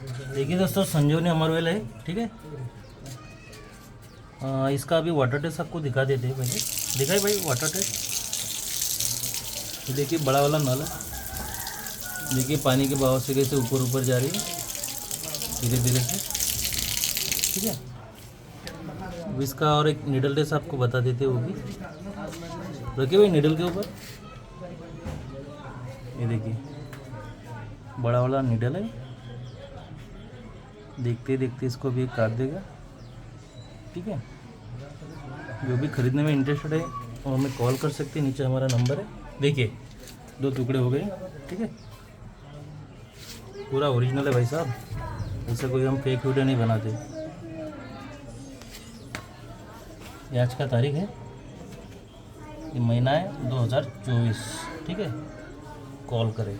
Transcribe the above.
देखिए दोस्तों, संजीवनी अमर ऑयल है, ठीक है। इसका अभी वाटर टेस्ट आपको दिखा देते हैं। पहले दिखाई भाई वाटर टेस्ट। देखिए बड़ा वाला नल है, देखिए पानी के बहाव से कैसे ऊपर ऊपर जा रही है धीरे धीरे से, ठीक है। अब इसका और एक नीडल टेस्ट आपको बता देते हैं, वो भी रखिए भाई नीडल के ऊपर। ये देखिए बड़ा वाला नीडल है, देखते देखते इसको भी काट देगा, ठीक है। जो भी खरीदने में इंटरेस्टेड है वो हमें कॉल कर सकते हैं, नीचे हमारा नंबर है। देखिए 2 टुकड़े हो गए, ठीक है। पूरा ओरिजिनल है भाई साहब, ऐसा कोई हम फेक वीडियो नहीं बनाते। ये आज का तारीख है, ये महीना है 2024, ठीक है। कॉल करें।